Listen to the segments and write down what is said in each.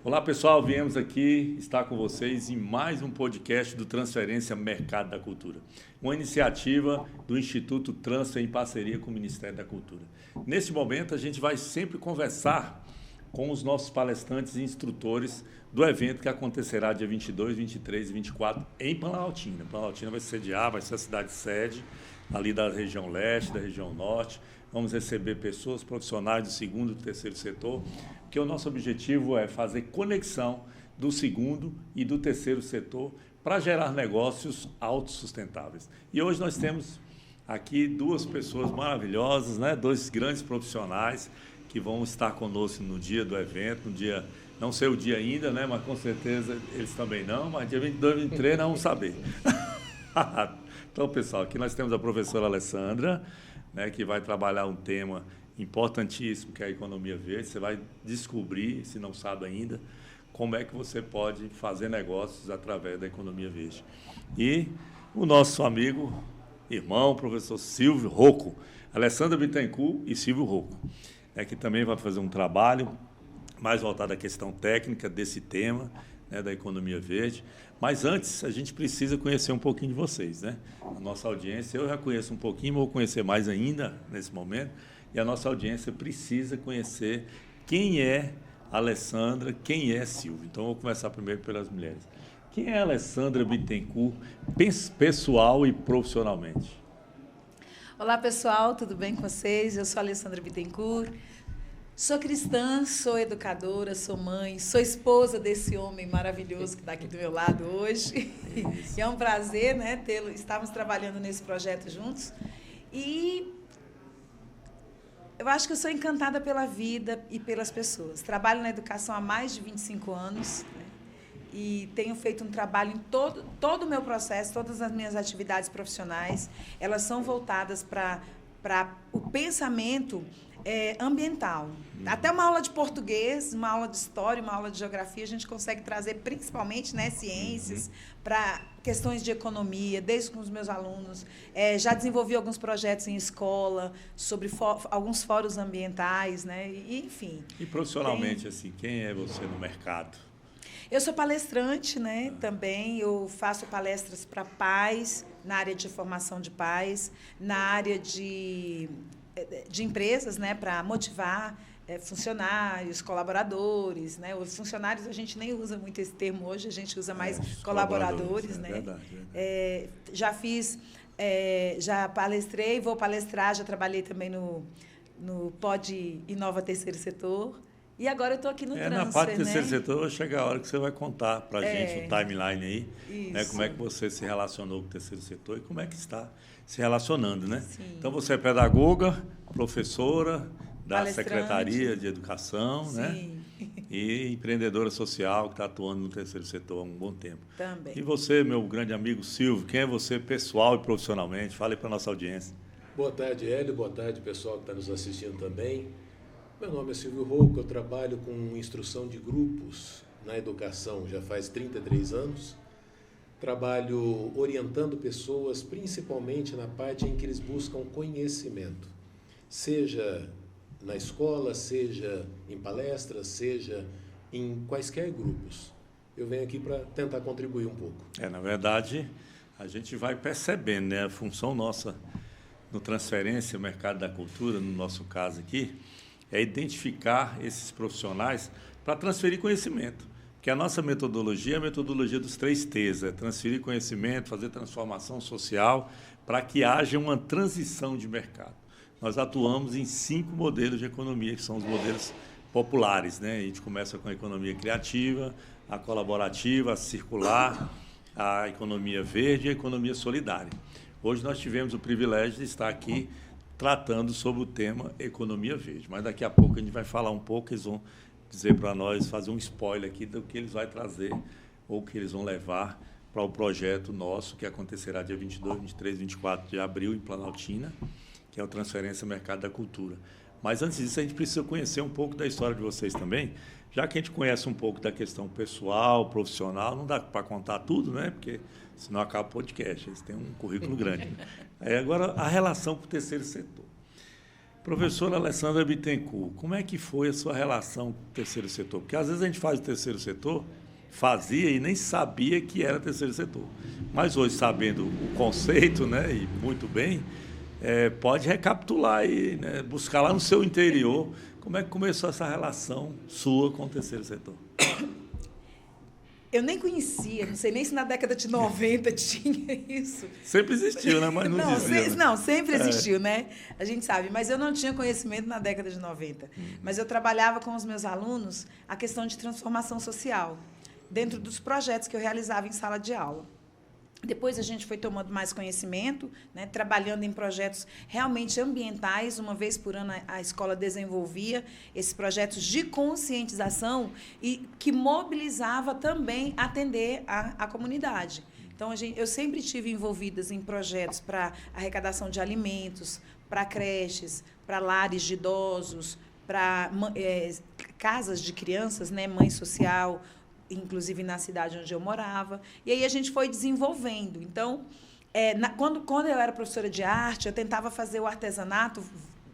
Olá pessoal, viemos aqui estar com vocês em mais um podcast do Transferência Mercado da Cultura, uma iniciativa do Instituto Transfer em parceria com o Ministério da Cultura. Neste momento a gente vai sempre conversar com os nossos palestrantes e instrutores do evento que acontecerá dia 22, 23 e 24 em Planaltina. Planaltina vai sediar, vai ser a cidade sede ali da região leste, da região norte. Vamos receber pessoas profissionais do segundo e do terceiro setor, porque o nosso objetivo é fazer conexão do segundo e do terceiro setor para gerar negócios autossustentáveis. E hoje nós temos aqui duas pessoas maravilhosas, né? Dois grandes profissionais que vão estar conosco no dia do evento, no dia, não sei o dia ainda, né? Mas com certeza eles também não, mas dia 22, 23 nós vamos saber. Então, pessoal, aqui nós temos a professora Alessandra, né, que vai trabalhar um tema importantíssimo, que é a economia verde. Você vai descobrir, se não sabe ainda, como é que você pode fazer negócios através da economia verde. E o nosso amigo, irmão, professor Silvio Rocco, Alessandra Bittencourt e Silvio Rocco, né, que também vai fazer um trabalho mais voltado à questão técnica desse tema, né, da economia verde. Mas antes, a gente precisa conhecer um pouquinho de vocês, né? A nossa audiência, eu já conheço um pouquinho, mas vou conhecer mais ainda nesse momento. E a nossa audiência precisa conhecer quem é a Alessandra, quem é Silvio. Então, vou começar primeiro pelas mulheres. Quem é a Alessandra Bittencourt, pessoal e profissionalmente? Olá, pessoal, tudo bem com vocês? Eu sou a Alessandra Bittencourt. Sou cristã, sou educadora, sou mãe, sou esposa desse homem maravilhoso que está aqui do meu lado hoje. E é um prazer, né, tê-lo. Estamos trabalhando nesse projeto juntos. E eu acho que eu sou encantada pela vida e pelas pessoas. Trabalho na educação há mais de 25 anos, né, e tenho feito um trabalho em todo o meu processo, todas as minhas atividades profissionais, elas são voltadas para o pensamento ambiental. Até uma aula de português, uma aula de história, uma aula de geografia, a gente consegue trazer principalmente, né, ciências para questões de economia, desde com os meus alunos. Já desenvolvi alguns projetos em escola sobre alguns fóruns ambientais, né, e, enfim. E profissionalmente, assim, quem é você no mercado? Eu sou palestrante, né, também. Eu faço palestras para pais, na área de formação de pais, na área de empresas, né, para motivar funcionários, colaboradores, né? Os funcionários a gente nem usa muito esse termo hoje, a gente usa mais colaboradores, né? Verdade. Já palestrei, vou palestrar, já trabalhei também no Pod Inova Terceiro Setor. E agora eu estou aqui no Transfer, na parte do terceiro né? setor vai chegar a hora que você vai contar para a gente o timeline aí, né, como é que você se relacionou com o terceiro setor e como é que está se relacionando, né? Sim. Então, você é pedagoga, professora da Secretaria de Educação, sim, né? E empreendedora social que está atuando no terceiro setor há um bom tempo. Também. E você, meu grande amigo Silvio, quem é você pessoal e profissionalmente? Fale para a nossa audiência. Boa tarde, Hélio. Boa tarde, pessoal que está nos assistindo também. Meu nome é Silvio Rocco, eu trabalho com instrução de grupos na educação já faz 33 anos. Trabalho orientando pessoas, principalmente na parte em que eles buscam conhecimento, seja na escola, seja em palestras, seja em quaisquer grupos. Eu venho aqui para tentar contribuir um pouco. Na verdade, a gente vai percebendo, né, a função nossa no Transferência Mercado da Cultura, no nosso caso aqui, é identificar esses profissionais para transferir conhecimento. Porque a nossa metodologia é a metodologia dos 3 T's, é transferir conhecimento, fazer transformação social, para que haja uma transição de mercado. Nós atuamos em 5 modelos de economia, que são os modelos populares, né? A gente começa com a economia criativa, a colaborativa, a circular, a economia verde e a economia solidária. Hoje nós tivemos o privilégio de estar aqui tratando sobre o tema economia verde. Mas daqui a pouco a gente vai falar um pouco, eles vão dizer para nós, fazer um spoiler aqui do que eles vão trazer ou que eles vão levar para o projeto nosso, que acontecerá dia 22, 23, 24 de abril em Planaltina, que é o Transferência Mercado da Cultura. Mas antes disso, a gente precisa conhecer um pouco da história de vocês também, já que a gente conhece um pouco da questão pessoal, profissional, não dá para contar tudo, né? Porque senão acaba o podcast, eles têm um currículo grande. Agora, a relação com o terceiro setor. Professora Alessandra Bittencourt, como é que foi a sua relação com o terceiro setor? Porque às vezes a gente faz o terceiro setor, fazia e nem sabia que era terceiro setor. Mas hoje, sabendo o conceito, né, e muito bem, pode recapitular e, né, buscar lá no seu interior como é que começou essa relação sua com o terceiro setor. Eu nem conhecia, não sei nem se na década de 90 tinha isso. Sempre existiu, né? Mas não dizia. Não, sempre existiu, né? A gente sabe, mas eu não tinha conhecimento na década de 90. Mas eu trabalhava com os meus alunos a questão de transformação social, dentro dos projetos que eu realizava em sala de aula. Depois a gente foi tomando mais conhecimento, né, trabalhando em projetos realmente ambientais. Uma vez por ano a escola desenvolvia esses projetos de conscientização e que mobilizava também atender a comunidade. Então, eu sempre estive envolvida em projetos para arrecadação de alimentos, para creches, para lares de idosos, para casas de crianças, né, mãe social, inclusive na cidade onde eu morava. E aí a gente foi desenvolvendo. Então, quando eu era professora de arte, eu tentava fazer o artesanato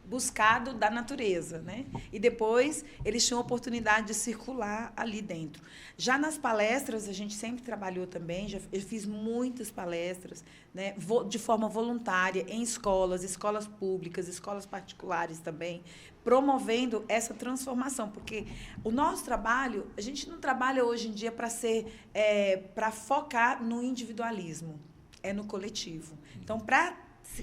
buscado da natureza, né? E depois eles tinham a oportunidade de circular ali dentro. Já nas palestras, a gente sempre trabalhou também, eu fiz muitas palestras, né, de forma voluntária, em escolas públicas, escolas particulares também, promovendo essa transformação, porque o nosso trabalho, a gente não trabalha hoje em dia para focar no individualismo, é no coletivo. Então, para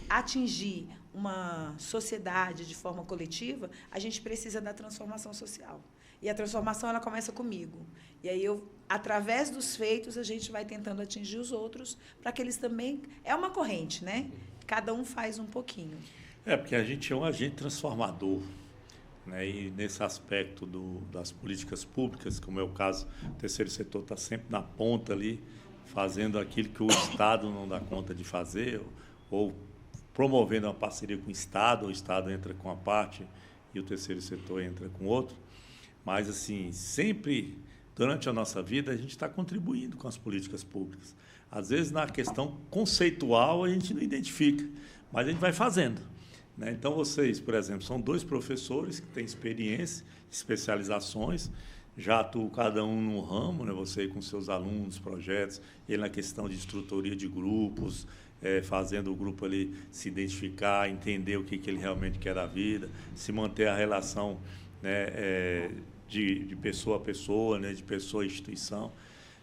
atingir uma sociedade de forma coletiva, a gente precisa da transformação social. E a transformação ela começa comigo. E aí, através dos feitos, a gente vai tentando atingir os outros, para que eles também... É uma corrente, né? Cada um faz um pouquinho. Porque a gente é um agente transformador, né? E nesse aspecto das políticas públicas, como é o caso, o terceiro setor está sempre na ponta ali, fazendo aquilo que o Estado não dá conta de fazer, ou promovendo uma parceria com o Estado entra com uma parte e o terceiro setor entra com outro. Mas, assim, sempre, durante a nossa vida, a gente está contribuindo com as políticas públicas. Às vezes, na questão conceitual, a gente não identifica, mas a gente vai fazendo, né? Então, vocês, por exemplo, são 2 professores que têm experiência, especializações, já atuam cada um num ramo, né? Você com seus alunos, projetos, ele na questão de instrutoria de grupos, fazendo o grupo ali se identificar, entender o que ele realmente quer da vida, se manter a relação, né, de pessoa a pessoa, né, de pessoa a instituição.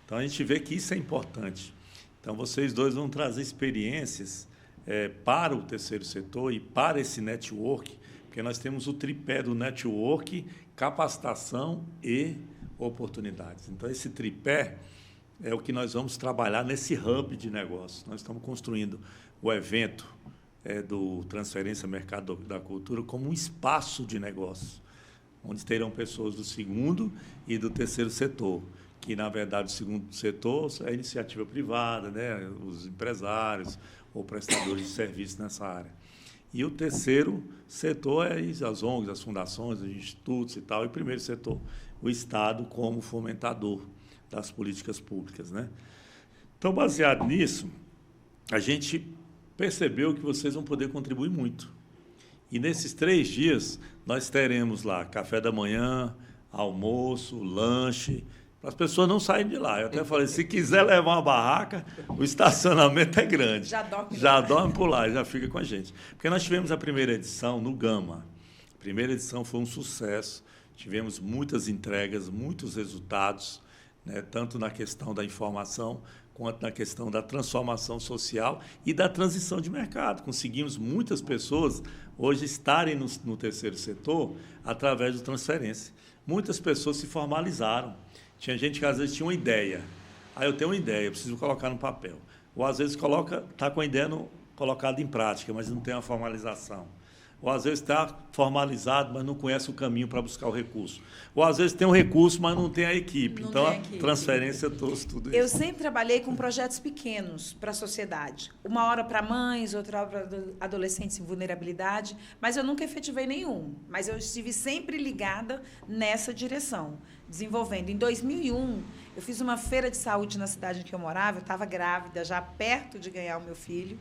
Então, a gente vê que isso é importante. Então, vocês 2 vão trazer experiências para o terceiro setor e para esse network, porque nós temos o tripé do network, capacitação e oportunidades. Então, esse tripé é o que nós vamos trabalhar nesse hub de negócios. Nós estamos construindo o evento do Transferência Mercado da Cultura como um espaço de negócios, onde terão pessoas do segundo e do terceiro setor, que, na verdade, o segundo setor é a iniciativa privada, né, os empresários ou prestadores de serviços nessa área. E o terceiro setor é as ONGs, as fundações, os institutos e tal. E o primeiro setor, o Estado como fomentador das políticas públicas, né? Então, baseado nisso, a gente percebeu que vocês vão poder contribuir muito. E nesses 3 dias, nós teremos lá café da manhã, almoço, lanche, para as pessoas não saírem de lá. Eu até falei, se quiser levar uma barraca, o estacionamento é grande. Já dorme por lá, já fica com a gente. Porque nós tivemos a primeira edição no Gama. A primeira edição foi um sucesso, tivemos muitas entregas, muitos resultados, né, tanto na questão da informação, quanto na questão da transformação social e da transição de mercado. Conseguimos muitas pessoas hoje estarem no terceiro setor através de transferência. Muitas pessoas se formalizaram. Tinha gente que às vezes tinha uma ideia. Eu tenho uma ideia, eu preciso colocar no papel. Ou às vezes está com a ideia colocada em prática, mas não tem uma formalização. Ou às vezes está formalizado, mas não conhece o caminho para buscar o recurso. Ou às vezes tem um recurso, mas não tem a equipe. Então, a transferência trouxe tudo isso. Eu sempre trabalhei com projetos pequenos para a sociedade. Uma hora para mães, outra hora para adolescentes em vulnerabilidade, mas eu nunca efetivei nenhum. Mas eu estive sempre ligada nessa direção, desenvolvendo. Em 2001, eu fiz uma feira de saúde na cidade em que eu morava, eu estava grávida, já perto de ganhar o meu filho,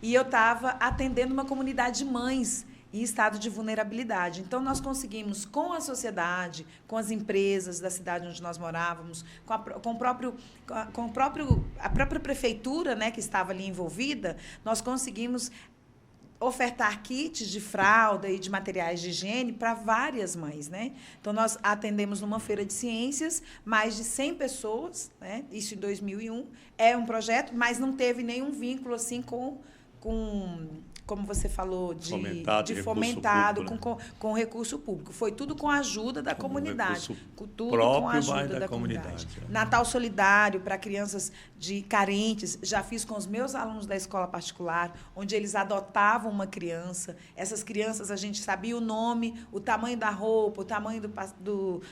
e eu estava atendendo uma comunidade de mães em estado de vulnerabilidade. Então, nós conseguimos, com a sociedade, com as empresas da cidade onde nós morávamos, com a própria prefeitura, né, que estava ali envolvida, nós conseguimos ofertar kits de fralda e de materiais de higiene para várias mães, né? Então, nós atendemos numa feira de ciências, mais de 100 pessoas, né? Isso em 2001. É um projeto, mas não teve nenhum vínculo assim com como você falou, de fomentado com recurso público. Foi tudo com a ajuda da comunidade. Tudo com a ajuda da comunidade. Natal solidário para crianças carentes. Já fiz com os meus alunos da escola particular, onde eles adotavam uma criança. Essas crianças, a gente sabia o nome, o tamanho da roupa, o tamanho do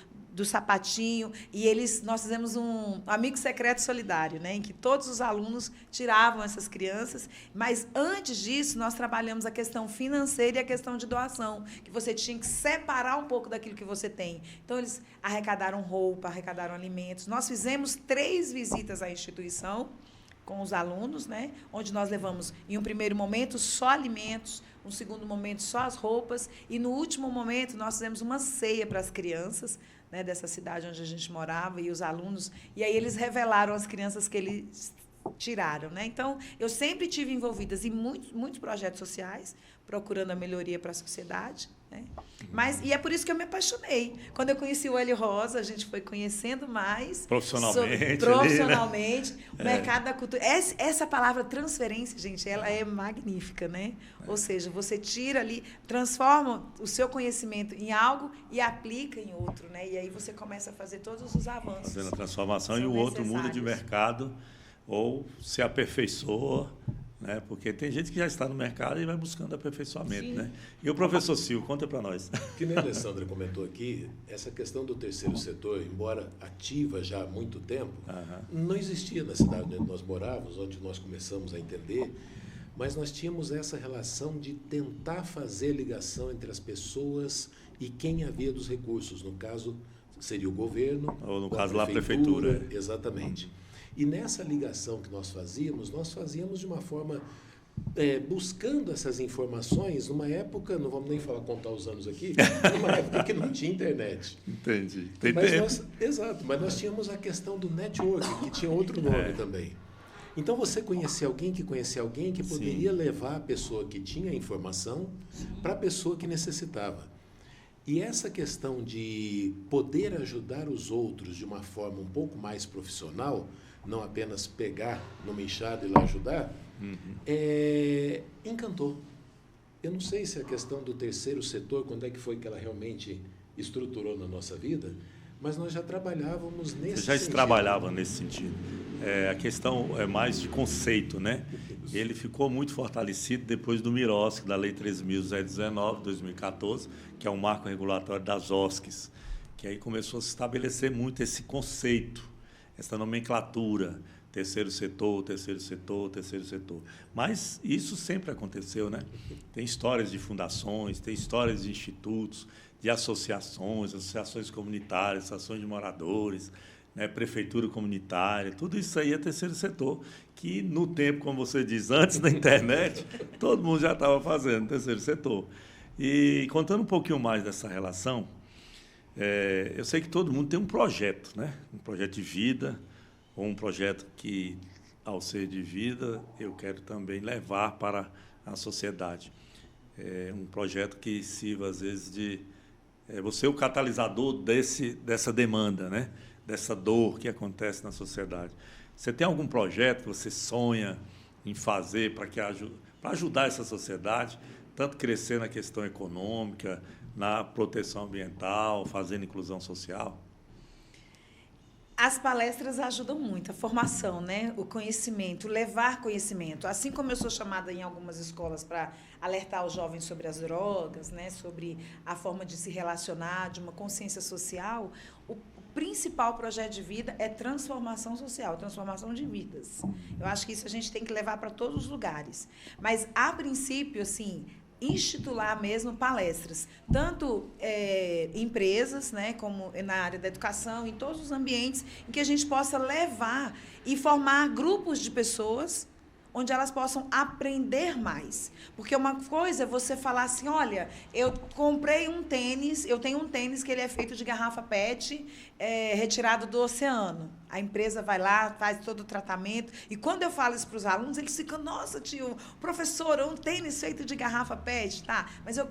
sapatinho, e nós fizemos um amigo secreto solidário, né, em que todos os alunos tiravam essas crianças, mas antes disso nós trabalhamos a questão financeira e a questão de doação, que você tinha que separar um pouco daquilo que você tem. Então, eles arrecadaram roupa, arrecadaram alimentos. Nós fizemos 3 visitas à instituição com os alunos, né, onde nós levamos, em um primeiro momento, só alimentos, um segundo momento, só as roupas, e no último momento nós fizemos uma ceia para as crianças, né, dessa cidade onde a gente morava, e os alunos, e aí eles revelaram as crianças que eles tiraram, né? Então, eu sempre tive envolvidas em muitos projetos sociais, procurando a melhoria para a sociedade, né? E é por isso que eu me apaixonei. Quando eu conheci o Hélio Rosa, a gente foi conhecendo mais profissionalmente, o mercado da cultura. Essa palavra transferência, gente, ela é magnífica, né? Ou seja, você tira ali, transforma o seu conhecimento em algo e aplica em outro, né? E aí você começa a fazer todos os avanços. Fazendo a transformação e o outro muda de mercado ou se aperfeiçoa, né? Porque tem gente que já está no mercado e vai buscando aperfeiçoamento, né? E o professor Silvio, conta para nós. Que nem a Alessandra comentou aqui, essa questão do terceiro setor, embora ativa já há muito tempo, não existia na cidade onde nós morávamos, onde nós começamos a entender, mas nós tínhamos essa relação de tentar fazer ligação entre as pessoas e quem havia dos recursos. No caso, seria o governo, ou no caso lá a prefeitura. Exatamente. E nessa ligação que nós fazíamos de uma forma buscando essas informações numa época, não vamos nem contar os anos aqui, numa época que não tinha internet. Entendi. Exato, mas nós tínhamos a questão do network, que tinha outro nome também. Então, você conhecia alguém que poderia levar a pessoa que tinha a informação para a pessoa que necessitava. E essa questão de poder ajudar os outros de uma forma um pouco mais profissional, não apenas pegar numa enxada e lá ajudar, encantou. Eu não sei se a questão do terceiro setor, quando é que foi que ela realmente estruturou na nossa vida, mas nós já trabalhávamos nesse sentido. Já trabalhava nesse sentido. A questão é mais de conceito, né? Ele ficou muito fortalecido depois do MIROSC, da Lei 13.019, 2014, que é um marco regulatório das OSCs, que aí começou a se estabelecer muito esse conceito, essa nomenclatura, terceiro setor, terceiro setor, terceiro setor. Mas isso sempre aconteceu, né? Tem histórias de fundações, tem histórias de institutos, de associações comunitárias, associações de moradores, né? Prefeitura comunitária, tudo isso aí é terceiro setor, que no tempo, como você diz, antes da internet, todo mundo já estava fazendo terceiro setor. E contando um pouquinho mais dessa relação, eu sei que todo mundo tem um projeto, né? Um projeto de vida, ou um projeto que, ao ser de vida, eu quero também levar para a sociedade. Um projeto que sirva, às vezes, de você é o catalisador dessa demanda, né? Dessa dor que acontece na sociedade. Você tem algum projeto que você sonha em fazer para ajudar essa sociedade, tanto crescer na questão econômica, na proteção ambiental, fazendo inclusão social? As palestras ajudam muito, a formação, né? O conhecimento, levar conhecimento. Assim como eu sou chamada em algumas escolas para alertar os jovens sobre as drogas, né? Sobre a forma de se relacionar, de uma consciência social, o principal projeto de vida é transformação social, transformação de vidas. Eu acho que isso a gente tem que levar para todos os lugares. Mas, a princípio, assim, institular mesmo palestras, tanto empresas, né, como na área da educação, em todos os ambientes em que a gente possa levar e formar grupos de pessoas onde elas possam aprender mais. Porque uma coisa é você falar assim, olha, eu comprei um tênis, eu tenho um tênis que ele é feito de garrafa PET, retirado do oceano. A empresa vai lá, faz todo o tratamento, e quando eu falo isso para os alunos, eles ficam, nossa, tio, professor, um tênis feito de garrafa PET, tá, mas eu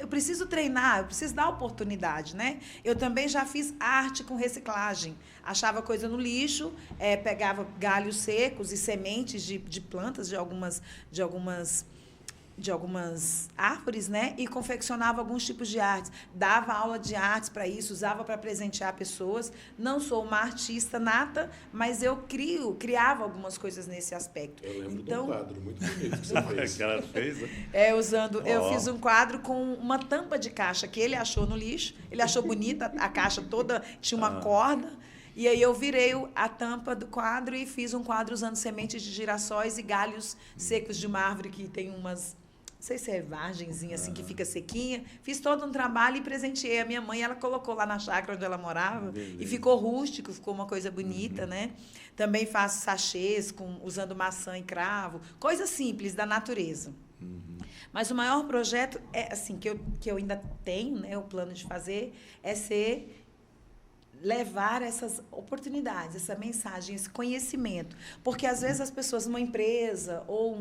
preciso treinar, eu preciso dar oportunidade, né? Eu também já fiz arte com reciclagem. Achava coisa no lixo, pegava galhos secos e sementes de plantas de algumas árvores, né? E confeccionava alguns tipos de artes. Dava aula de artes para isso, usava para presentear pessoas. Não sou uma artista nata, mas eu criava algumas coisas nesse aspecto. Eu lembro de um quadro muito bonito que você fez. Que ela fez, né? Eu fiz um quadro com uma tampa de caixa que ele achou no lixo. Ele achou bonita, a caixa toda tinha uma corda. E aí eu virei a tampa do quadro e fiz um quadro usando sementes de girassóis e galhos secos de uma árvore que tem umas... Não sei se é vargenzinha, assim, que fica sequinha. Fiz todo um trabalho e presenteei a minha mãe. Ela colocou lá na chácara onde ela morava. Beleza. E ficou rústico, ficou uma coisa bonita, né? Também faço sachês usando maçã e cravo. Coisas simples da natureza. Mas o maior projeto, assim, que eu ainda tenho, né, o plano de fazer, levar essas oportunidades, essa mensagem, esse conhecimento. Porque, às vezes, as pessoas numa empresa ou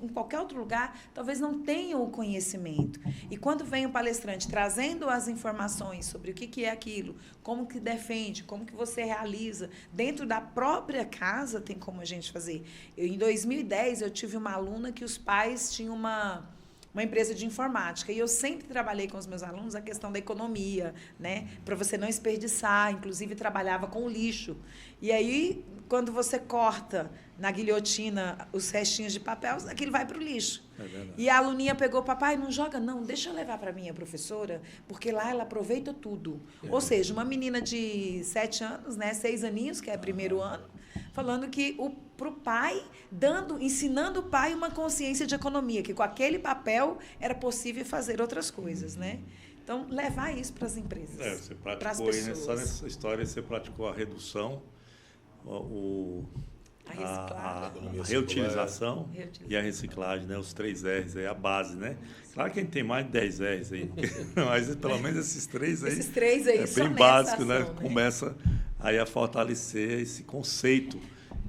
em qualquer outro lugar, talvez não tenham o conhecimento. E quando vem o palestrante trazendo as informações sobre o que é aquilo, como que defende, como que você realiza, dentro da própria casa tem como a gente fazer. Em 2010, eu tive uma aluna que os pais tinham uma empresa de informática. E eu sempre trabalhei com os meus alunos a questão da economia, né? Para você não desperdiçar. Inclusive, trabalhava com o lixo. E aí, quando você corta na guilhotina os restinhos de papel, aquilo vai para o lixo. E a aluninha pegou, papai, não joga não, deixa eu levar para a minha professora, porque lá ela aproveita tudo. Ou seja, uma menina de 7 anos, né, 6 aninhos, que é primeiro ano, falando que para o pai, ensinando o pai uma consciência de economia, que com aquele papel era possível fazer outras coisas, né? Então, levar isso para as empresas. Você praticou aí nessa história, você praticou a redução, a reutilização e a reciclagem, né? Os 3 R's aí, a base, né? Claro que a gente tem mais de 10 R's aí, mas pelo menos esses 3 aí, é bem básico, né? Começa aí a fortalecer esse conceito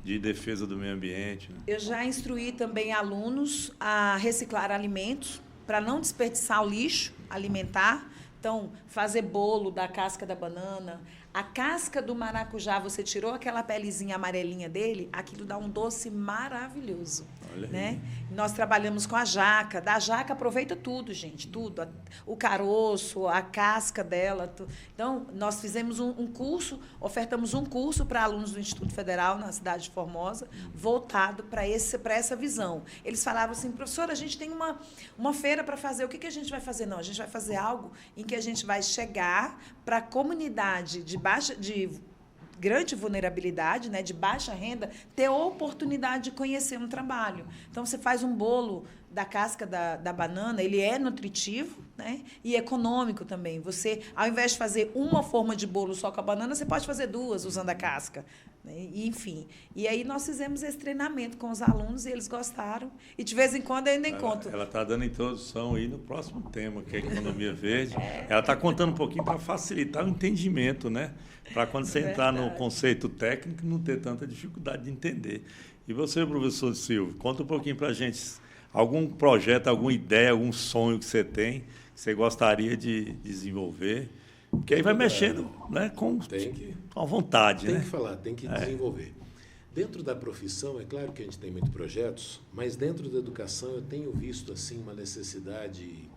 de defesa do meio ambiente. Né? Eu já instruí também alunos a reciclar alimentos para não desperdiçar o lixo alimentar. Então, fazer bolo da casca da banana. A casca do maracujá, você tirou aquela pelezinha amarelinha dele, aquilo dá um doce maravilhoso. Olha, né? Nós trabalhamos com a jaca. Da jaca aproveita tudo, gente, tudo. O caroço, a casca dela. Então, nós fizemos um curso, ofertamos um curso para alunos do Instituto Federal, na cidade de Formosa, voltado para essa visão. Eles falavam assim, professora, a gente tem uma feira para fazer, o que a gente vai fazer? Não, a gente vai fazer algo em que a gente vai chegar para a comunidade de grande vulnerabilidade, né, de baixa renda, ter oportunidade de conhecer um trabalho. Então, você faz um bolo da casca da banana, ele é nutritivo, né, e econômico também. Você, ao invés de fazer uma forma de bolo só com a banana, você pode fazer 2 usando a casca. Né, e, enfim. E aí nós fizemos esse treinamento com os alunos e eles gostaram. E, de vez em quando, eu ainda encontro. Ela está dando introdução aí no próximo tema, que é a economia verde. Ela está contando um pouquinho para facilitar o entendimento, né? Para quando você entrar no conceito técnico, não ter tanta dificuldade de entender. E você, professor Silvio, conta um pouquinho para a gente algum projeto, alguma ideia, algum sonho que você tem, que você gostaria de desenvolver, porque aí vai mexendo, né, com a vontade. Tem que falar, tem que desenvolver. Dentro da profissão, é claro que a gente tem muitos projetos, mas dentro da educação eu tenho visto assim uma necessidade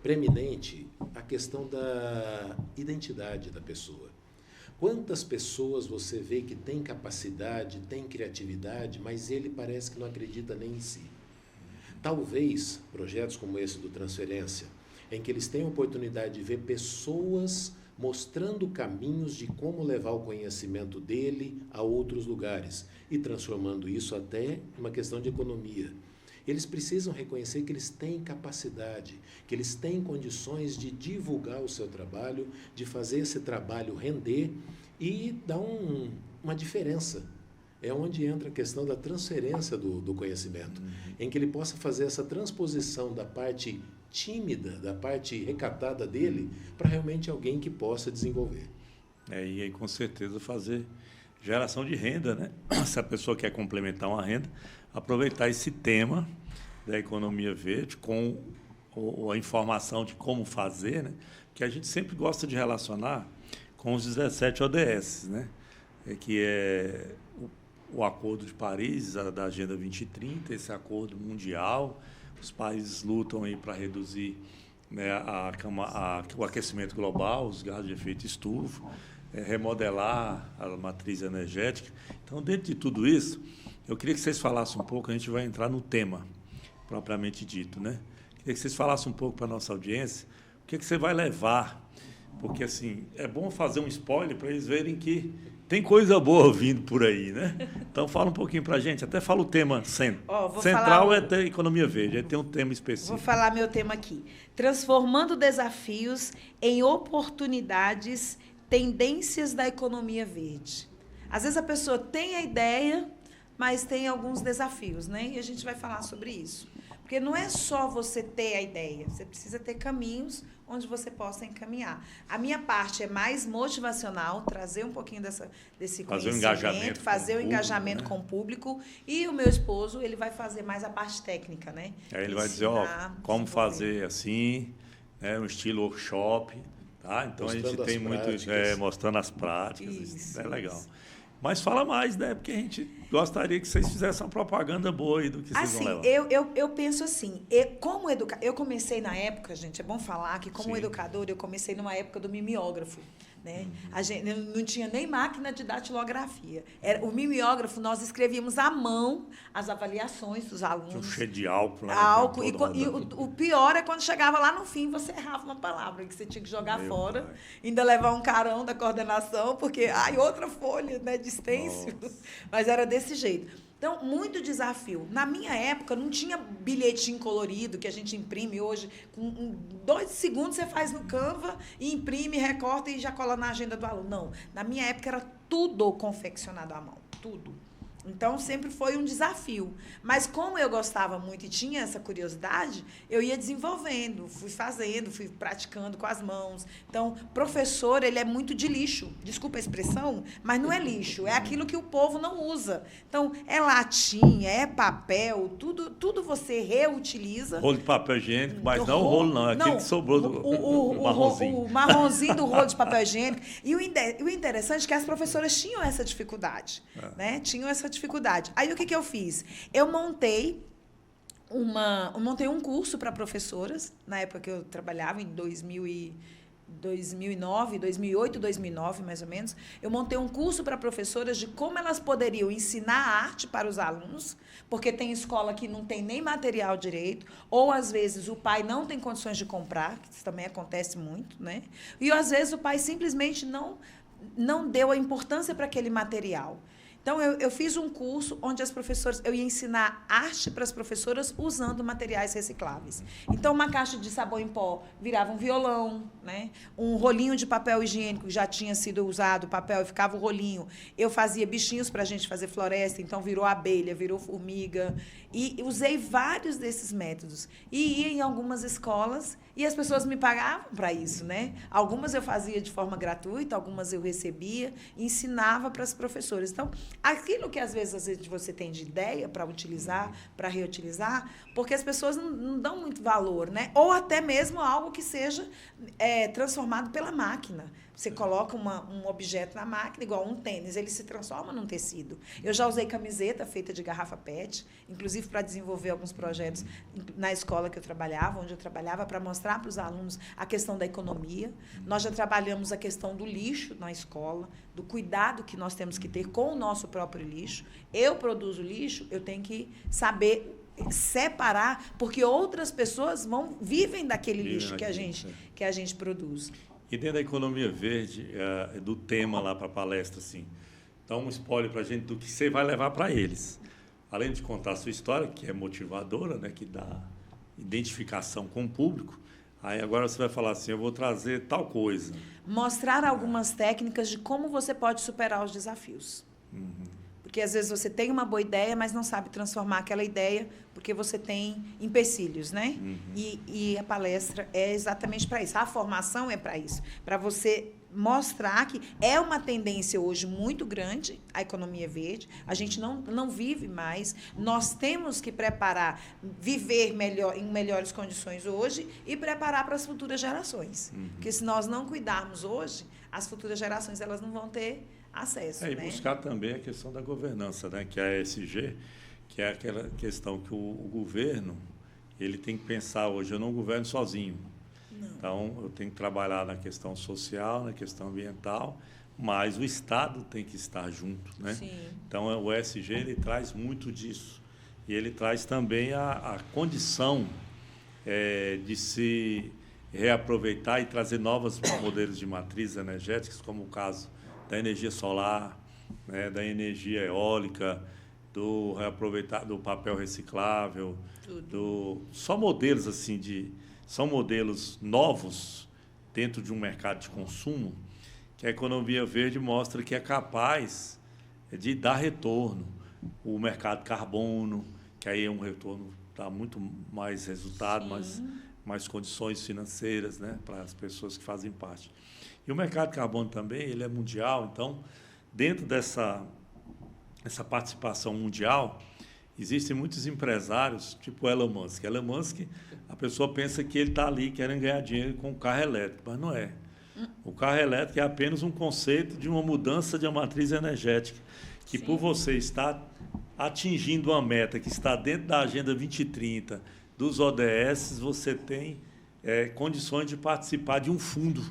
preeminente, a questão da identidade da pessoa. Quantas pessoas você vê que tem capacidade, tem criatividade, mas ele parece que não acredita nem em si. Talvez projetos como esse do Transferência, em que eles tenham a oportunidade de ver pessoas mostrando caminhos de como levar o conhecimento dele a outros lugares e transformando isso até em uma questão de economia. eles precisam reconhecer que eles têm capacidade, que eles têm condições de divulgar o seu trabalho, de fazer esse trabalho render e dar uma diferença. É onde entra a questão da transferência do conhecimento, em que ele possa fazer essa transposição da parte tímida, da parte recatada dele, para realmente alguém que possa desenvolver. E aí, com certeza, fazer geração de renda, né? Se a pessoa quer complementar uma renda, aproveitar esse tema da economia verde com a informação de como fazer, né? Que a gente sempre gosta de relacionar com os 17 ODS, né? Que é o Acordo de Paris, da Agenda 2030, esse acordo mundial. Os países lutam aí para reduzir, né, o aquecimento global, os gases de efeito estufa, remodelar a matriz energética. Então, dentro de tudo isso, eu queria que vocês falassem um pouco, a gente vai entrar no tema propriamente dito, né? Queria que vocês falassem um pouco para a nossa audiência o que você vai levar, porque assim, é bom fazer um spoiler para eles verem que tem coisa boa vindo por aí, né? Então, fala um pouquinho para a gente, até fala o tema central é ter economia verde, aí tem um tema específico. Vou falar meu tema aqui. Transformando desafios em oportunidades, tendências da economia verde. Às vezes a pessoa tem a ideia, mas tem alguns desafios, né? E a gente vai falar sobre isso. Porque não é só você ter a ideia, você precisa ter caminhos onde você possa encaminhar. A minha parte é mais motivacional, trazer um pouquinho desse conhecimento, fazer o engajamento com o público, e o meu esposo, ele vai fazer mais a parte técnica, né? Aí ele vai dizer, como fazer assim, né, um estilo workshop, tá? Então mostrando a gente tem muito mostrando as práticas, isso é legal. Mas fala mais, né? Porque a gente gostaria que vocês fizessem uma propaganda boa aí do que vocês vão levar. Eu penso assim, eu comecei na época, gente, é bom falar que como educador, eu comecei numa época do mimeógrafo. Né? A gente não tinha nem máquina de datilografia. O mimeógrafo, nós escrevíamos à mão as avaliações dos alunos. Cheio de álcool. Né? Álcool. E o pior é quando chegava lá no fim, você errava uma palavra, que você tinha que jogar fora, pai. Ainda levar um carão da coordenação, porque, outra folha, né, de stencil. Mas era desse jeito. Então, muito desafio. Na minha época, não tinha bilhetinho colorido que a gente imprime hoje. Com 2 segundos, você faz no Canva e imprime, recorta e já cola na agenda do aluno. Não. Na minha época, era tudo confeccionado à mão. Tudo. Então, sempre foi um desafio. Mas como eu gostava muito e tinha essa curiosidade, eu ia desenvolvendo, fui fazendo, fui praticando com as mãos. Então, professor, ele é muito de lixo. Desculpa a expressão, mas não é lixo. É aquilo que o povo não usa. Então, é latinha, é papel, tudo você reutiliza. Rolo de papel higiênico, mas não o rolo, não. É aquele que sobrou do marronzinho. O marronzinho do rolo de papel higiênico. E o interessante é que as professoras tinham essa dificuldade. Né? Tinham essa dificuldade. Aí, o que eu fiz? Eu montei um curso para professoras, na época que eu trabalhava, em 2009, 2008, 2009, mais ou menos. Eu montei um curso para professoras de como elas poderiam ensinar a arte para os alunos, porque tem escola que não tem nem material direito, ou, às vezes, o pai não tem condições de comprar, que isso também acontece muito, né? E, às vezes, o pai simplesmente não deu a importância para aquele material. Então, eu fiz um curso onde eu ia ensinar arte para as professoras usando materiais recicláveis. Então, uma caixa de sabão em pó virava um violão, né? Um rolinho de papel higiênico já tinha sido usado, o papel, e ficava o rolinho. Eu fazia bichinhos para a gente fazer floresta, então virou abelha, virou formiga. E usei vários desses métodos. E ia em algumas escolas e as pessoas me pagavam para isso, né? Algumas eu fazia de forma gratuita, algumas eu recebia e ensinava para as professoras. Então, aquilo que às vezes você tem de ideia para utilizar, para reutilizar, porque as pessoas não dão muito valor, né? Ou até mesmo algo que seja transformado pela máquina. Você coloca um objeto na máquina, igual um tênis, ele se transforma num tecido. Eu já usei camiseta feita de garrafa PET, inclusive para desenvolver alguns projetos na escola que eu trabalhava, onde eu trabalhava, para mostrar para os alunos a questão da economia. Nós já trabalhamos a questão do lixo na escola, do cuidado que nós temos que ter com o nosso próprio lixo. Eu produzo lixo, eu tenho que saber separar, porque outras pessoas vivem daquele lixo que a gente produz. E dentro da economia verde, do tema lá para a palestra, assim, dá um spoiler para a gente do que você vai levar para eles. além de contar a sua história, que é motivadora, né, que dá identificação com o público, aí agora você vai falar assim, eu vou trazer tal coisa. Mostrar algumas técnicas de como você pode superar os desafios. Porque às vezes você tem uma boa ideia, mas não sabe transformar aquela ideia porque você tem empecilhos, né? E a palestra é exatamente para isso. A formação é para isso. Para você mostrar que é uma tendência hoje muito grande a economia verde. A gente não vive mais. Nós temos que preparar, viver melhor, em melhores condições hoje e preparar para as futuras gerações. Porque se nós não cuidarmos hoje, as futuras gerações elas não vão ter acesso. E buscar também a questão da governança, né? Que é a ESG, que é aquela questão que o governo ele tem que pensar hoje, eu não governo sozinho. Não. Então, eu tenho que trabalhar na questão social, na questão ambiental, mas o Estado tem que estar junto, né? Sim. Então, o ESG ele traz muito disso. E ele traz também a condição de se reaproveitar e trazer novos modelos de matrizes energéticas, como o caso da energia solar, né, da energia eólica, do reaproveitar do papel reciclável, só modelos assim são modelos novos dentro de um mercado de consumo que a economia verde mostra que é capaz de dar retorno. O mercado carbono, que aí é um retorno dá muito mais resultado, mais condições financeiras, né, para as pessoas que fazem parte. E o mercado de carbono também, ele é mundial, então, dentro dessa participação mundial, existem muitos empresários, tipo Elon Musk. Elon Musk, a pessoa pensa que ele está ali querendo ganhar dinheiro com o carro elétrico, mas não é. O carro elétrico é apenas um conceito de uma mudança de uma matriz energética, que por você estar atingindo uma meta que está dentro da Agenda 2030, dos ODS, você tem condições de participar de um fundo.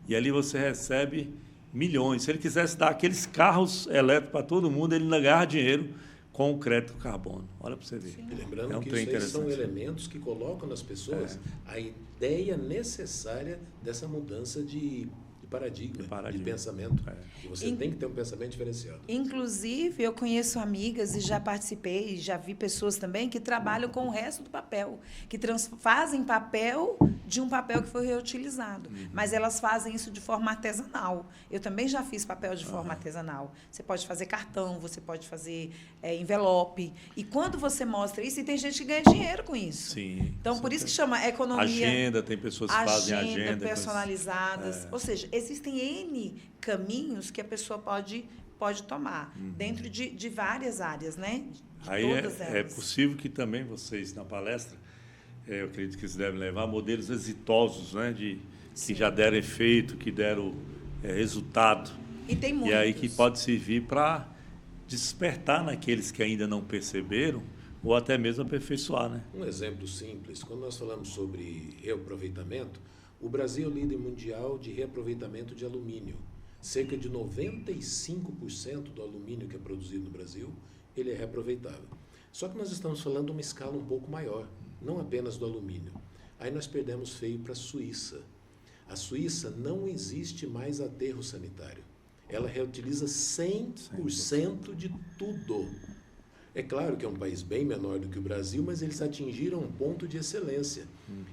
E ali você recebe milhões. Se ele quisesse dar aqueles carros elétricos para todo mundo, ele ainda ganhava dinheiro com o crédito carbono. Olha para você ver. E lembrando que isso aí são elementos que colocam nas pessoas a ideia necessária dessa mudança de paradigma, de pensamento. E você tem que ter um pensamento diferenciado. Inclusive, eu conheço amigas e já participei, já vi pessoas também que trabalham com o resto do papel, que fazem papel de um papel que foi reutilizado. Mas elas fazem isso de forma artesanal. Eu também já fiz papel de forma artesanal. Você pode fazer cartão, você pode fazer envelope. E quando você mostra isso, e tem gente que ganha dinheiro com isso. Sim. Então, por isso que chama economia... Agenda, tem pessoas que fazem agenda. Personalizadas. Ou seja, existem N caminhos que a pessoa pode tomar, dentro de várias áreas, né? Aí é possível que também vocês, na palestra, eu acredito que vocês devem levar modelos exitosos, né? Que já deram efeito, que deram resultado. E tem muitos. E aí que pode servir para despertar naqueles que ainda não perceberam, ou até mesmo aperfeiçoar, né? Um exemplo simples, quando nós falamos sobre reaproveitamento, o Brasil é o líder mundial de reaproveitamento de alumínio. Cerca de 95% do alumínio que é produzido no Brasil, ele é reaproveitável. Só que nós estamos falando de uma escala um pouco maior, não apenas do alumínio. Aí nós perdemos feio para a Suíça. A Suíça não existe mais aterro sanitário. Ela reutiliza 100% de tudo. É claro que é um país bem menor do que o Brasil, mas eles atingiram um ponto de excelência.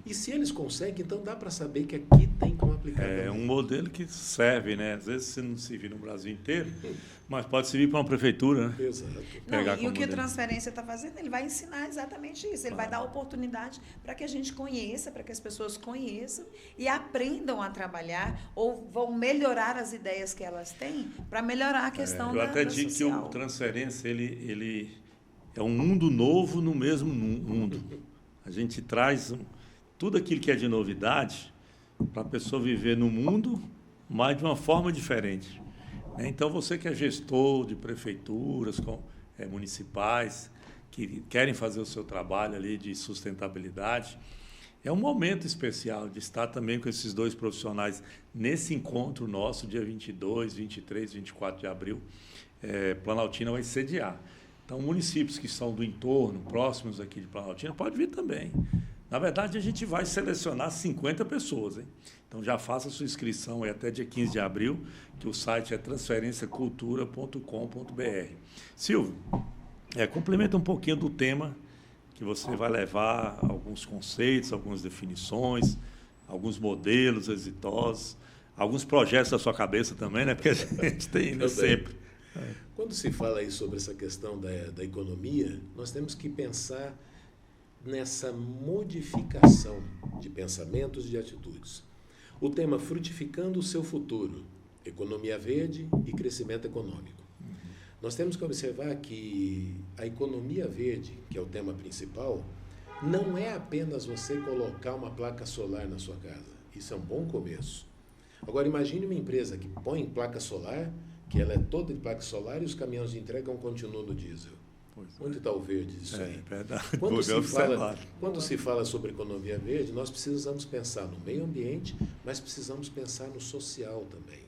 E se eles conseguem, então dá para saber que aqui tem como aplicar. É um modelo que serve, né? Às vezes você não serve no Brasil inteiro, mas pode servir para uma prefeitura, né? Exato. E o que a transferência está fazendo, ele vai ensinar exatamente isso. Ele vai dar oportunidade para que a gente conheça, para que as pessoas conheçam e aprendam a trabalhar ou vão melhorar as ideias que elas têm para melhorar a questão eu até digo que o transferência, ele é um mundo novo no mesmo mundo. A gente traz tudo aquilo que é de novidade para a pessoa viver no mundo, mas de uma forma diferente. Então, você que é gestor de prefeituras municipais, que querem fazer o seu trabalho ali de sustentabilidade, é um momento especial de estar também com esses dois profissionais nesse encontro nosso, dia 22, 23, 24 de abril. Planaltina vai sediar. Então, municípios que são do entorno, próximos aqui de Planaltina, pode vir também. Na verdade, a gente vai selecionar 50 pessoas, hein? Então, já faça a sua inscrição aí até dia 15 de abril, que o site é transferenciacultura.com.br. Silvio, Complementa um pouquinho do tema que você vai levar alguns conceitos, algumas definições, alguns modelos exitosos, alguns projetos da sua cabeça também, né? Porque a gente tem sempre. Quando se fala aí sobre essa questão da economia, nós temos que pensar nessa modificação de pensamentos e de atitudes. O tema frutificando o seu futuro, economia verde e crescimento econômico. Nós temos que observar que a economia verde, que é o tema principal, não é apenas você colocar uma placa solar na sua casa. Isso é um bom começo. Agora, imagine uma empresa que põe placa solar, que ela é toda de placa solar e os caminhões de entrega continuam no diesel. Onde está o verde disso aí? Verdade. Quando se fala sobre economia verde, nós precisamos pensar no meio ambiente, mas precisamos pensar no social também.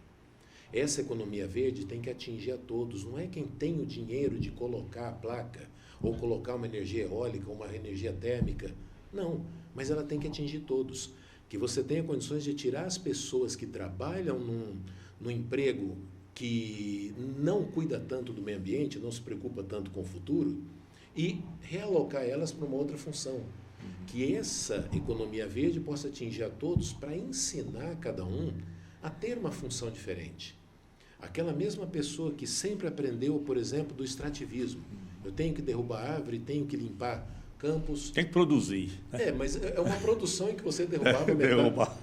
Essa economia verde tem que atingir a todos. Não é quem tem o dinheiro de colocar a placa, ou colocar uma energia eólica, ou uma energia térmica. Não, mas ela tem que atingir todos. Que você tenha condições de tirar as pessoas que trabalham num emprego que não cuida tanto do meio ambiente, não se preocupa tanto com o futuro, e realocar elas para uma outra função. Que essa economia verde possa atingir a todos para ensinar cada um a ter uma função diferente. Aquela mesma pessoa que sempre aprendeu, por exemplo, do extrativismo. Eu tenho que derrubar árvore, tenho que limpar campos. Tem que produzir. Mas é uma produção em que você derrubava derrubar.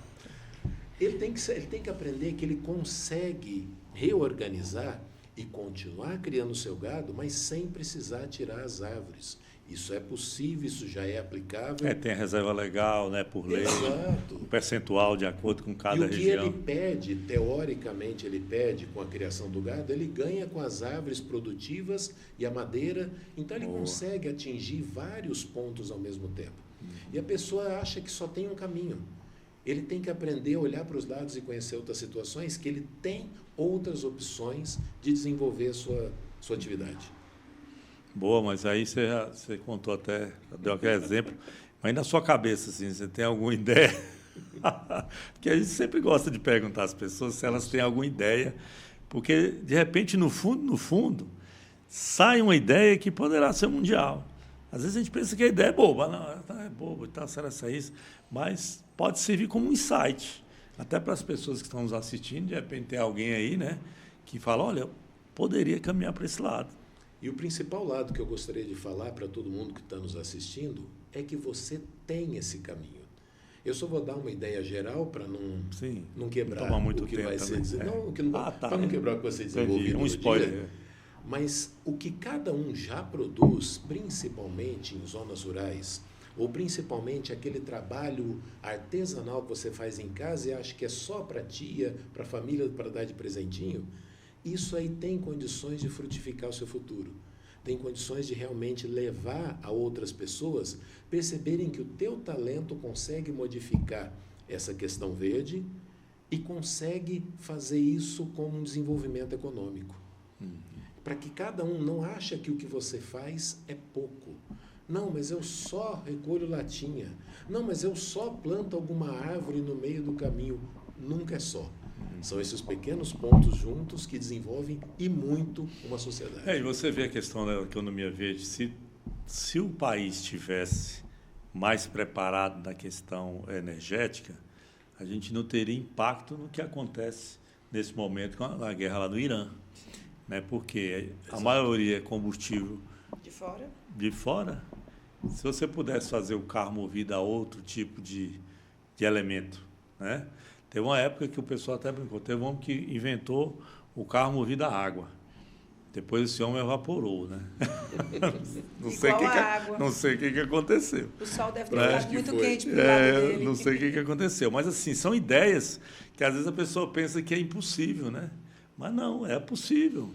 Ele tem que aprender que ele consegue reorganizar e continuar criando o seu gado, mas sem precisar tirar as árvores. Isso é possível, isso já é aplicável. Tem a reserva legal, né, por lei. Exato. Um percentual de acordo com cada E região. o que ele pede, teoricamente ele pede com a criação do gado, ele ganha com as árvores produtivas e a madeira. Então ele consegue atingir vários pontos ao mesmo tempo. E a pessoa acha que só tem um caminho. Ele tem que aprender a olhar para os lados e conhecer outras situações, que ele tem outras opções de desenvolver a sua atividade. Boa, mas aí você contou até, deu aquele exemplo, mas na sua cabeça, assim, você tem alguma ideia? Porque a gente sempre gosta de perguntar às pessoas se elas têm alguma ideia, porque, de repente, no fundo, sai uma ideia que poderá ser mundial. Às vezes a gente pensa que a ideia é boba, não, é boba e tal, será isso? Mas pode servir como um insight, até para as pessoas que estão nos assistindo, de repente tem alguém aí, né, que fala, olha, poderia caminhar para esse lado. E o principal lado que eu gostaria de falar para todo mundo que está nos assistindo é que você tem esse caminho. Eu só vou dar uma ideia geral para não quebrar muito o que tempo vai ser para não quebrar o que vai ser desenvolvido um spoiler. Dia, mas o que cada um já produz, principalmente em zonas rurais, ou principalmente aquele trabalho artesanal que você faz em casa e acha que é só para a tia, para a família, para dar de presentinho, isso aí tem condições de frutificar o seu futuro. Tem condições de realmente levar a outras pessoas perceberem que o teu talento consegue modificar essa questão verde e consegue fazer isso como um desenvolvimento econômico. Para que cada um não ache que o que você faz é pouco. Não, mas eu só recolho latinha. Não, mas eu só planto alguma árvore no meio do caminho. Nunca é só. São esses pequenos pontos juntos que desenvolvem e muito uma sociedade. E você vê a questão da economia verde. Se o país estivesse mais preparado na questão energética, a gente não teria impacto no que acontece nesse momento com a guerra lá no Irã. Né? Porque a maioria é combustível de fora. Se você pudesse fazer o carro movido a outro tipo de elemento, né? Teve uma época que o pessoal até brincou, teve um homem que inventou o carro movido a água. Depois esse homem evaporou, né? Não sei o que aconteceu. O sol deve ter ficado muito quente pro lado dele. Não sei o que aconteceu. Mas, assim, são ideias que às vezes a pessoa pensa que é impossível, né? Mas não, é possível.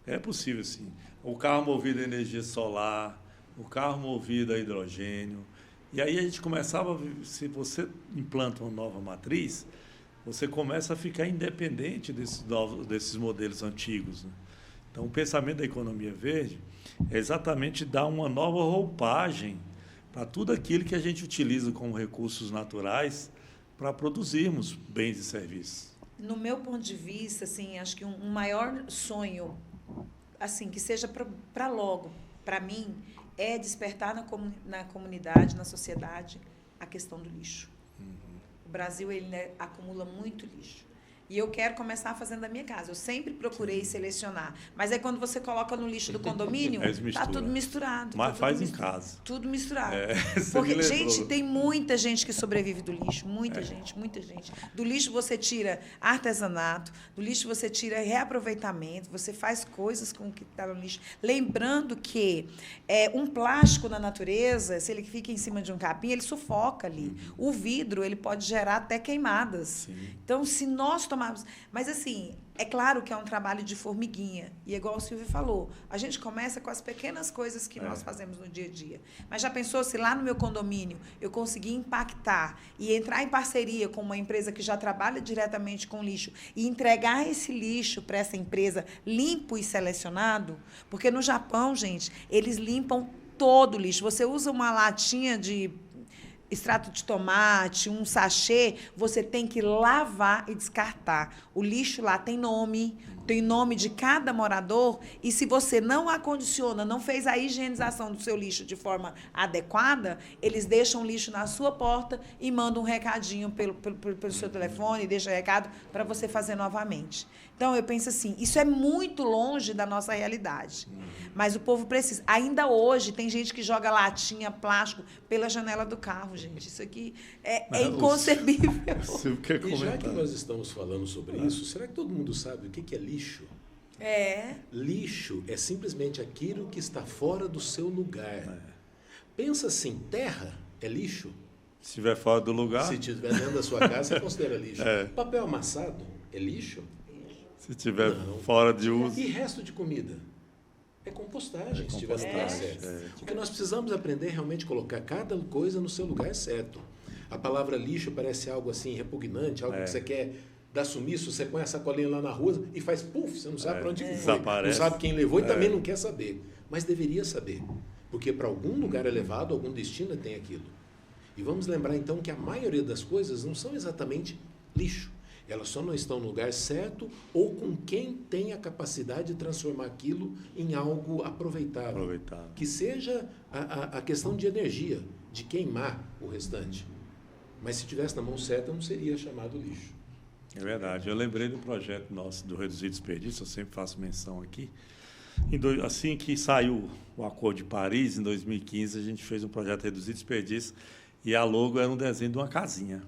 É possível, sim. O carro movido a energia solar, o carro movido a hidrogênio. E aí a gente começava, se você implanta uma nova matriz, você começa a ficar independente desses modelos antigos, né? Então, o pensamento da economia verde é exatamente dar uma nova roupagem para tudo aquilo que a gente utiliza como recursos naturais para produzirmos bens e serviços. No meu ponto de vista, assim, acho que um maior sonho, assim, que seja para logo, para mim, é despertar na comunidade, na sociedade, a questão do lixo. O Brasil, ele, né, acumula muito lixo. E eu quero começar fazendo da minha casa. Eu sempre procurei selecionar. Mas aí, quando você coloca no lixo do condomínio, está tudo misturado. Mas faz em casa. Tudo misturado. Você porque, gente, tem muita gente que sobrevive do lixo. Muita gente, muita gente. Do lixo você tira artesanato, do lixo você tira reaproveitamento, você faz coisas com o que está no lixo. Lembrando que um plástico na natureza, se ele fica em cima de um capim, ele sufoca ali. O vidro, ele pode gerar até queimadas. Sim. Então, se nós tomarmos... Mas, assim, é claro que é um trabalho de formiguinha. E, igual o Silvio falou, a gente começa com as pequenas coisas que nós fazemos no dia a dia. Mas já pensou se lá no meu condomínio eu conseguir impactar e entrar em parceria com uma empresa que já trabalha diretamente com lixo e entregar esse lixo para essa empresa limpo e selecionado? Porque no Japão, gente, eles limpam todo o lixo. Você usa uma latinha de extrato de tomate, um sachê, você tem que lavar e descartar. O lixo lá tem nome de cada morador, e se você não acondiciona, não fez a higienização do seu lixo de forma adequada, eles deixam o lixo na sua porta e mandam um recadinho pelo seu telefone, deixa recado para você fazer novamente. Então, eu penso assim, isso é muito longe da nossa realidade. Mas o povo precisa. Ainda hoje, tem gente que joga latinha, plástico, pela janela do carro, gente. Isso aqui é inconcebível. E já que nós estamos falando sobre isso, será que todo mundo sabe o que é lixo? Lixo é simplesmente aquilo que está fora do seu lugar. Pensa assim, terra é lixo? Se estiver fora do lugar... Se estiver dentro da sua casa, você considera lixo. Papel amassado é lixo? Se estiver fora de uso... E resto de comida? É compostagem, se estiver no lugar certo. Porque nós precisamos aprender realmente a colocar cada coisa no seu lugar certo. A palavra lixo parece algo assim repugnante, algo que você quer dar sumiço, você põe a sacolinha lá na rua e faz puff, você não sabe para onde foi. Desaparece. Não sabe quem levou e também não quer saber. Mas deveria saber. Porque para algum lugar elevado, algum destino tem aquilo. E vamos lembrar então que a maioria das coisas não são exatamente lixo. Elas só não estão no lugar certo ou com quem tem a capacidade de transformar aquilo em algo aproveitável. Que seja a questão de energia, de queimar o restante. Mas se tivesse na mão certa, não seria chamado lixo. É verdade. Eu lembrei do projeto nosso do Reduzir Desperdício, eu sempre faço menção aqui. Assim que saiu o Acordo de Paris, em 2015, a gente fez um projeto Reduzir Desperdício e a logo era um desenho de uma casinha.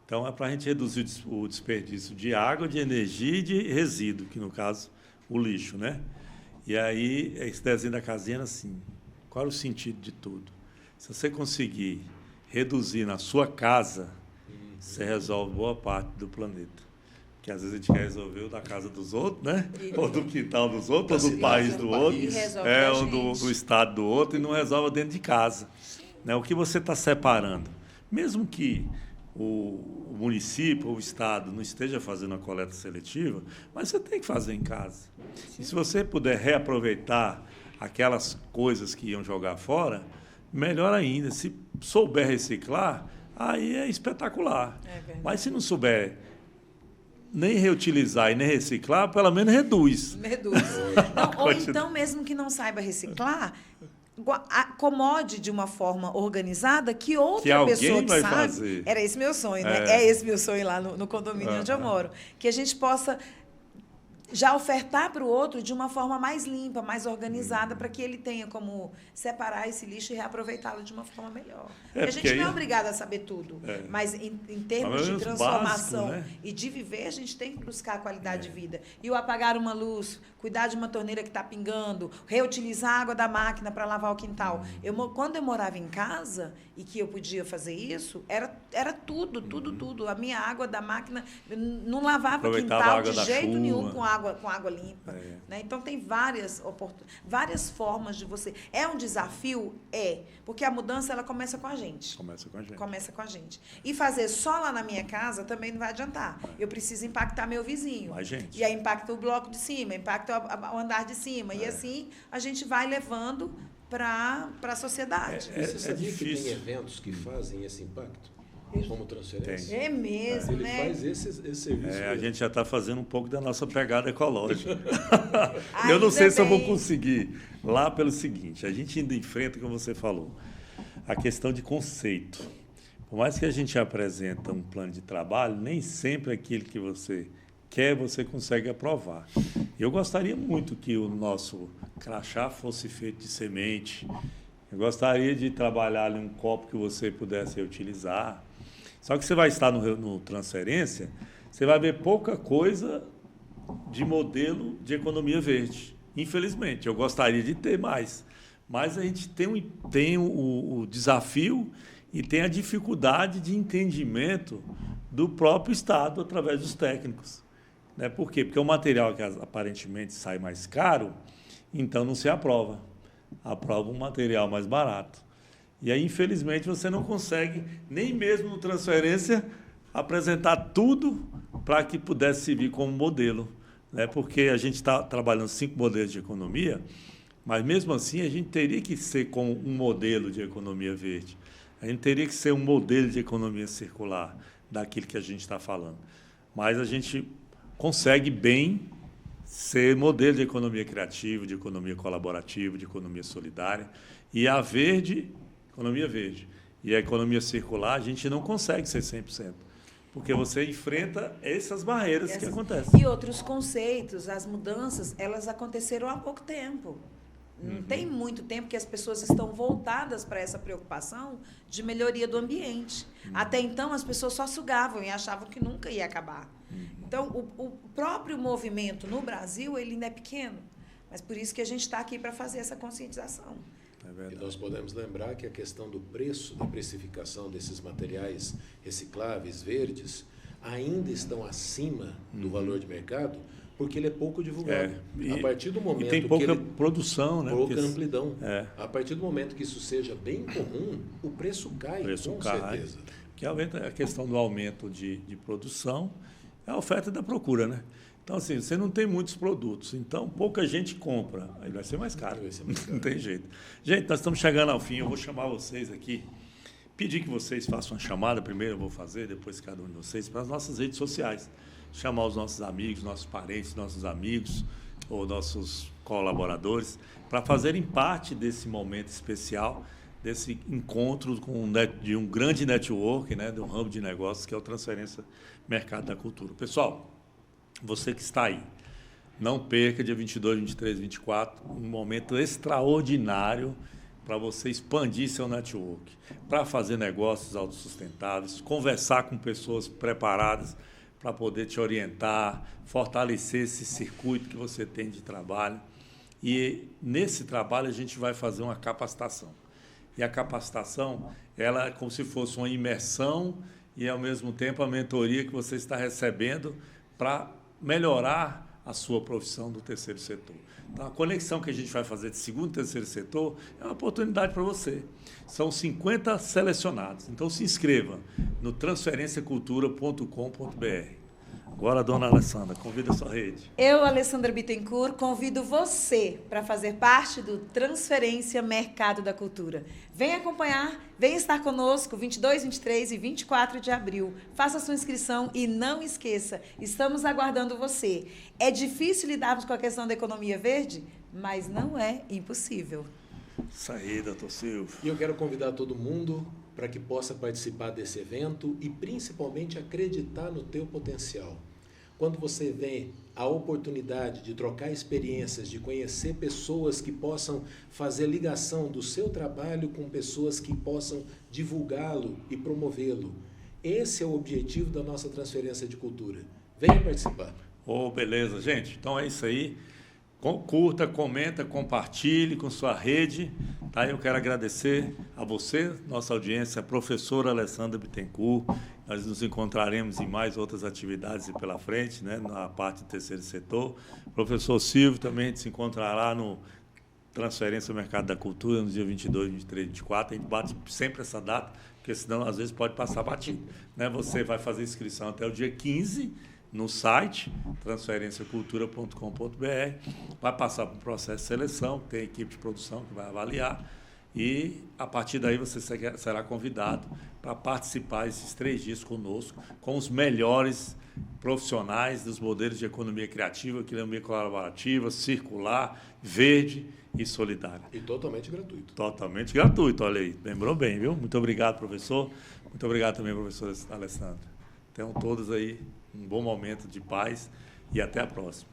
Então, é para a gente reduzir o desperdício de água, de energia e de resíduo, que no caso, o lixo, né? E aí, esse desenho da casinha era assim, qual era o sentido de tudo? Se você conseguir reduzir na sua casa, você resolve boa parte do planeta. Porque às vezes a gente quer resolver o da casa dos outros, né? Ou do quintal dos outros, ou do país do outro, ou do estado do outro, e não resolve dentro de casa. Né? O que você está separando? Mesmo que o município ou o estado não esteja fazendo a coleta seletiva, mas você tem que fazer em casa. E se você puder reaproveitar aquelas coisas que iam jogar fora, melhor ainda. Se souber reciclar, aí é espetacular. Mas se não souber nem reutilizar e nem reciclar, pelo menos reduz. Ou então, mesmo que não saiba reciclar, acomode de uma forma organizada que outra pessoa que sabe... fazer. Era esse meu sonho, né? É esse meu sonho lá no condomínio onde eu moro. Que a gente possa já ofertar para o outro de uma forma mais limpa, mais organizada, para que ele tenha como separar esse lixo e reaproveitá-lo de uma forma melhor. Porque a gente não é obrigado a saber tudo, mas em termos de transformação básico, né? E de viver, a gente tem que buscar a qualidade de vida. E o apagar uma luz, cuidar de uma torneira que está pingando, reutilizar a água da máquina para lavar o quintal. Quando eu morava em casa e que eu podia fazer isso, era tudo. A minha água da máquina não lavava o quintal de jeito nenhum com água limpa. Né? Então, tem várias formas de você... É um desafio? Porque a mudança ela começa com a gente. Começa com a gente. E fazer só lá na minha casa também não vai adiantar. Eu preciso impactar meu vizinho. E aí impacta o bloco de cima, impacta o andar de cima. E assim a gente vai levando para a sociedade. Você sabia que tem eventos que fazem esse impacto? como transferência? É mesmo, Ele né? faz esse serviço. A gente já está fazendo um pouco da nossa pegada ecológica. Eu Ainda não sei se eu vou bem. conseguir lá pelo seguinte, a gente ainda enfrenta, como você falou, a questão de conceito. Por mais que a gente apresenta um plano de trabalho, nem sempre aquilo que você quer você consegue aprovar. Eu gostaria muito que o nosso crachá fosse feito de semente. Eu gostaria de trabalhar ali um copo que você pudesse utilizar. Só que você vai estar no transferência, você vai ver pouca coisa de modelo de economia verde. Infelizmente, eu gostaria de ter mais. Mas a gente tem o desafio e tem a dificuldade de entendimento do próprio Estado através dos técnicos. Né? Por quê? Porque o material que aparentemente sai mais caro, então não se aprova. Aprova um material mais barato. E aí, infelizmente, você não consegue, nem mesmo no transferência, apresentar tudo para que pudesse servir como modelo. Né? Porque a gente está trabalhando 5 modelos de economia, mas mesmo assim a gente teria que ser com um modelo de economia verde. A gente teria que ser um modelo de economia circular, daquilo que a gente está falando. Mas a gente consegue bem ser modelo de economia criativa, de economia colaborativa, de economia solidária. E a verde, economia verde, e a economia circular, a gente não consegue ser 100%. Porque você enfrenta essas barreiras que acontecem. E outros conceitos, as mudanças, elas aconteceram há pouco tempo. Não tem muito tempo que as pessoas estão voltadas para essa preocupação de melhoria do ambiente. Até então, as pessoas só sugavam e achavam que nunca ia acabar. Então, o próprio movimento no Brasil, ele ainda é pequeno. Mas por isso que a gente está aqui para fazer essa conscientização. E nós podemos lembrar que a questão do preço, da precificação desses materiais recicláveis, verdes, ainda estão acima do valor de mercado, porque ele é pouco divulgado. A partir do momento e tem pouca que ele, produção, né? pouca amplidão. A partir do momento que isso seja bem comum, o preço cai, com certeza. Que aumenta a questão do aumento de produção, é a oferta e da procura, né? Então, assim, você não tem muitos produtos, então pouca gente compra, aí vai ser mais caro. Não tem jeito. Gente, nós estamos chegando ao fim, eu vou chamar vocês aqui, pedir que vocês façam uma chamada, primeiro eu vou fazer, depois cada um de vocês, para as nossas redes sociais. Chamar os nossos amigos, nossos parentes, nossos amigos ou nossos colaboradores para fazerem parte desse momento especial, desse encontro de um grande network, né, de um ramo de negócios que é o Transferência Mercado da Cultura. Pessoal, você que está aí, não perca dia 22, 23, 24, um momento extraordinário para você expandir seu network, para fazer negócios autossustentáveis, conversar com pessoas preparadas para poder te orientar, fortalecer esse circuito que você tem de trabalho. E nesse trabalho a gente vai fazer uma capacitação. E a capacitação, ela é como se fosse uma imersão e, ao mesmo tempo, a mentoria que você está recebendo para melhorar a sua profissão do terceiro setor. Então, a conexão que a gente vai fazer de segundo e terceiro setor é uma oportunidade para você. São 50 selecionados. Então, se inscreva no transferenciacultura.com.br. Agora, dona Alessandra, convida a sua rede. Eu, Alessandra Bittencourt, convido você para fazer parte do Transferência Mercado da Cultura. Venha acompanhar, venha estar conosco 22, 23 e 24 de abril. Faça sua inscrição e não esqueça, estamos aguardando você. É difícil lidarmos com a questão da economia verde, mas não é impossível. Isso aí, doutor Silvio. E eu quero convidar todo mundo para que possa participar desse evento e principalmente acreditar no teu potencial. Quando você vê a oportunidade de trocar experiências, de conhecer pessoas que possam fazer ligação do seu trabalho com pessoas que possam divulgá-lo e promovê-lo. Esse é o objetivo da nossa transferência de cultura. Venha participar. Beleza, gente. Então é isso aí. Curta, comenta, compartilhe com sua rede. Tá? Eu quero agradecer a você, nossa audiência, a professora Alessandra Bittencourt. Nós nos encontraremos em mais outras atividades pela frente, né, na parte do terceiro setor. O professor Silvio também a gente se encontrará no Transferência Mercado da Cultura, no dia 22, 23, 24. A gente bate sempre essa data, porque senão às vezes pode passar batido. Né? Você vai fazer inscrição até o dia 15 no site transferenciacultura.com.br, vai passar por um processo de seleção, tem equipe de produção que vai avaliar e a partir daí você será convidado para participar esses 3 dias conosco, com os melhores profissionais dos modelos de economia criativa, economia colaborativa, circular, verde e solidária. E totalmente gratuito. Totalmente gratuito, olha aí. Lembrou bem, viu? Muito obrigado, professor. Muito obrigado também, professor Alessandro. Tenham todos aí um bom momento de paz e até a próxima.